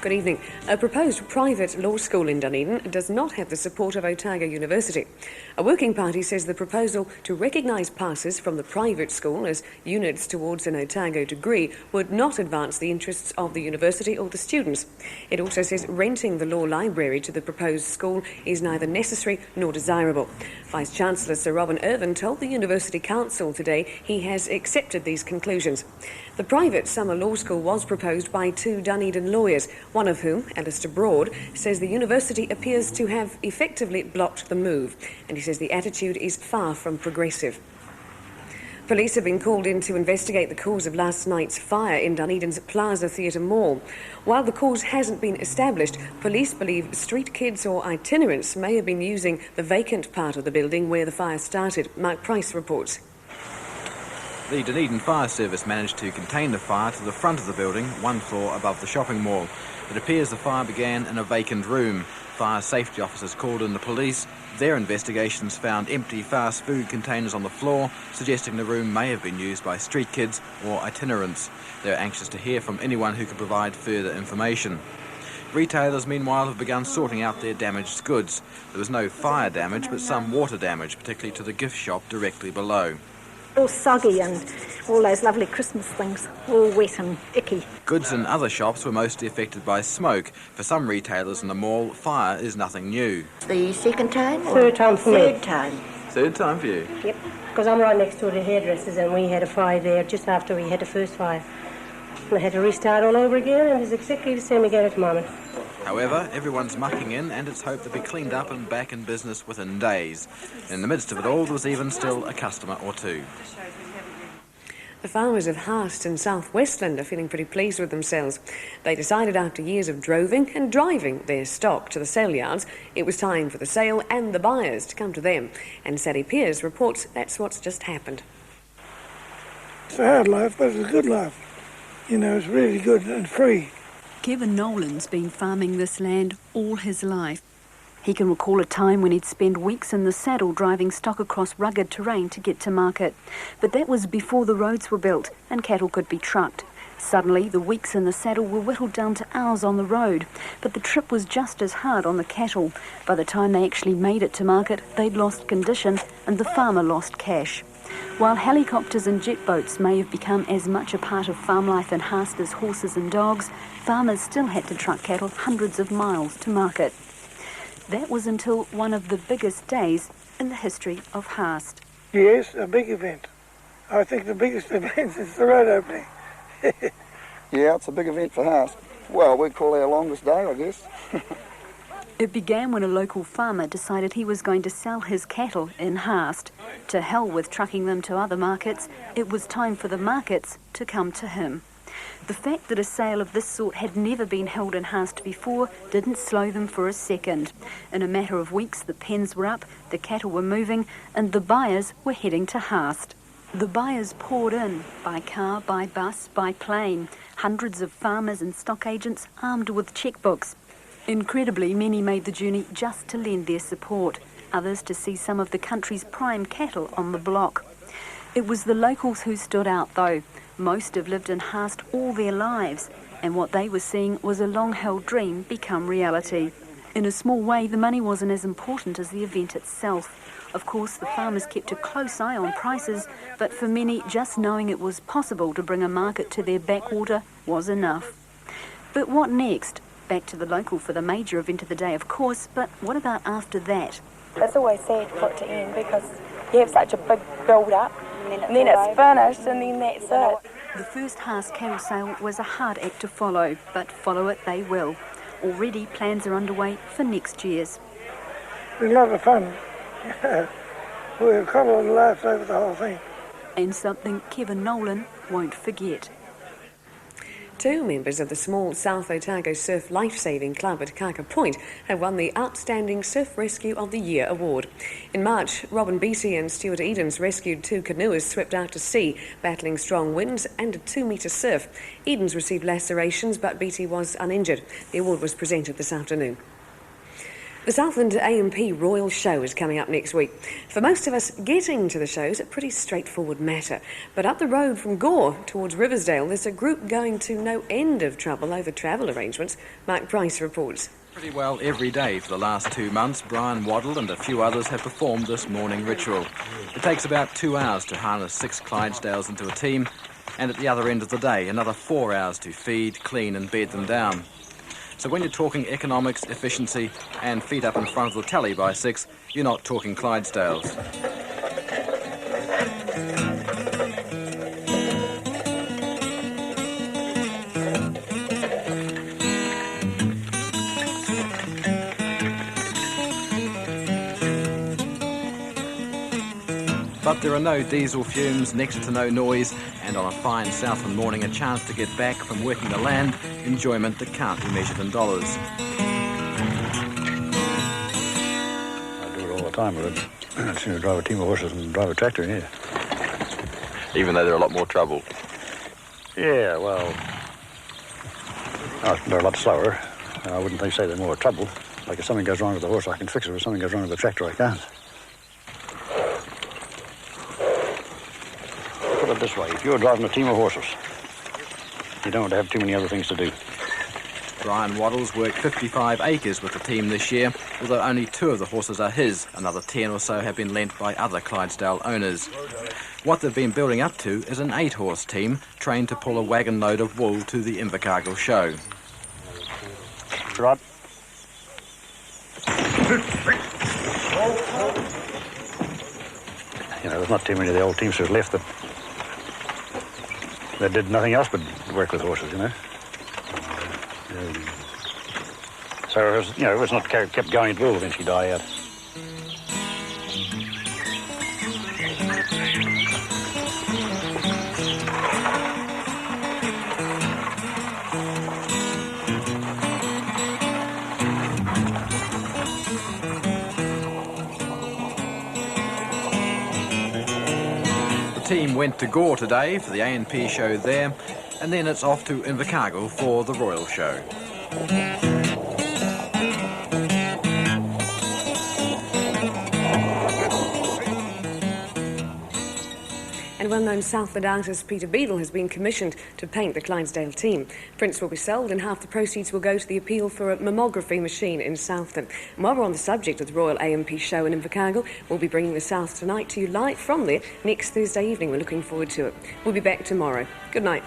Good evening. A proposed private law school in Dunedin does not have the support of Otago University. A working party says the proposal to recognise passes from the private school as units towards an Otago degree would not advance the interests of the university or the students. It also says renting the law library to the proposed school is neither necessary nor desirable. Vice-Chancellor Sir Robin Irvin told the University Council today he has accepted these conclusions. The private summer law school was proposed by two Dunedin lawyers, one of whom, Alistair Broad, says the university appears to have effectively blocked the move, and he says the attitude is far from progressive. Police have been called in to investigate the cause of last night's fire in Dunedin's Plaza Theatre Mall. While the cause hasn't been established, police believe street kids or itinerants may have been using the vacant part of the building where the fire started. Mark Price reports. The Dunedin Fire Service managed to contain the fire to the front of the building, one floor above the shopping mall. It appears the fire began in a vacant room. Fire safety officers called in the police. Their investigations found empty fast food containers on the floor, suggesting the room may have been used by street kids or itinerants. They're anxious to hear from anyone who can provide further information. Retailers, meanwhile, have begun sorting out their damaged goods. There was no fire damage, but some water damage, particularly to the gift shop directly below. All soggy and all those lovely Christmas things, all wet and icky. Goods in other shops were mostly affected by smoke. For some retailers in the mall, fire is nothing new. The second time? Third time for me. Third time. Third time for you? Yep, because I'm right next to the hairdressers and we had a fire there just after we had the first fire. And I had to restart all over again and it's exactly the same again at the moment. However, everyone's mucking in and it's hoped to be cleaned up and back in business within days. In the midst of it all, there was even still a customer or two. The farmers of Haast in South Westland are feeling pretty pleased with themselves. They decided after years of droving and driving their stock to the sale yards, it was time for the sale and the buyers to come to them. And Sally Pearce reports that's what's just happened. It's a hard life, but it's a good life. You know, it's really good and free. Kevin Nolan's been farming this land all his life. He can recall a time when he'd spend weeks in the saddle driving stock across rugged terrain to get to market. But that was before the roads were built and cattle could be trucked. Suddenly, the weeks in the saddle were whittled down to hours on the road. But the trip was just as hard on the cattle. By the time they actually made it to market, they'd lost condition and the farmer lost cash. While helicopters and jet boats may have become as much a part of farm life in Haast as horses and dogs, farmers still had to truck cattle hundreds of miles to market. That was until one of the biggest days in the history of Haast. Yes, a big event. I think the biggest event is the road opening. Yeah, it's a big event for Haast. Well, we call our longest day, I guess. It began when a local farmer decided he was going to sell his cattle in Haast. To hell with trucking them to other markets, it was time for the markets to come to him. The fact that a sale of this sort had never been held in Haast before didn't slow them for a second. In a matter of weeks, the pens were up, the cattle were moving, and the buyers were heading to Haast. The buyers poured in, by car, by bus, by plane. Hundreds of farmers and stock agents armed with checkbooks. Incredibly, many made the journey just to lend their support, others to see some of the country's prime cattle on the block. It was the locals who stood out, though. Most have lived in Haast all their lives, and what they were seeing was a long-held dream become reality. In a small way, the money wasn't as important as the event itself. Of course, the farmers kept a close eye on prices, but for many, just knowing it was possible to bring a market to their backwater was enough. But what next? Back to the local for the major event of the day, of course, but what about after that? It's always sad for it to end because you have such a big build-up, and then it's finished, and then that's it. The first Haast cattle sale was a hard act to follow, but follow it they will. Already plans are underway for next year's. It was a lot of fun. We've got a lot of laughs over the whole thing. And something Kevin Nolan won't forget. Two members of the small South Otago Surf Lifesaving Club at Kaka Point have won the Outstanding Surf Rescue of the Year award. In March, Robin Beattie and Stuart Edens rescued two canoers swept out to sea, battling strong winds and a 2-metre surf. Edens received lacerations, but Beattie was uninjured. The award was presented this afternoon. The Southland A&P Royal Show is coming up next week. For most of us, getting to the show is a pretty straightforward matter. But up the road from Gore towards Riversdale, there's a group going to no end of trouble over travel arrangements. Mark Price reports. Pretty well every day for the last 2 months, Brian Waddle and a few others have performed this morning ritual. It takes about 2 hours to harness 6 Clydesdales into a team, and at the other end of the day, another 4 hours to feed, clean and bed them down. So when you're talking economics, efficiency and feet up in front of the telly by 6, you're not talking Clydesdales. But there are no diesel fumes, next to no noise, and on a fine Southland morning a chance to get back from working the land, enjoyment that can't be measured in dollars. I do it all the time, but I'd sooner drive a team of horses than drive a tractor in here. Even though they're a lot more trouble. Yeah, well, they're a lot slower. I wouldn't say they're more trouble. Like if something goes wrong with the horse, I can fix it. If something goes wrong with the tractor, I can't. Put it this way, if you're driving a team of horses, you don't have too many other things to do. Brian Waddle's worked 55 acres with the team this year, although only 2 of the horses are his. Another 10 or so have been lent by other Clydesdale owners. What they've been building up to is an 8-horse team trained to pull a wagon load of wool to the Invercargill show. Trot. You know, there's not too many of the old teamsters left that did nothing else but work with horses, you know. So, it was, you know, it's not kept going, it will eventually die out. The team went to Gore today for the A&P show there, and then it's off to Invercargill for the Royal Show. And well-known Southland artist Peter Beadle has been commissioned to paint the Clydesdale team. Prints will be sold and half the proceeds will go to the appeal for a mammography machine in Southland. And while we're on the subject of the Royal A&P show in Invercargill, we'll be bringing the South Tonight to you live from there next Thursday evening. We're looking forward to it. We'll be back tomorrow. Good night.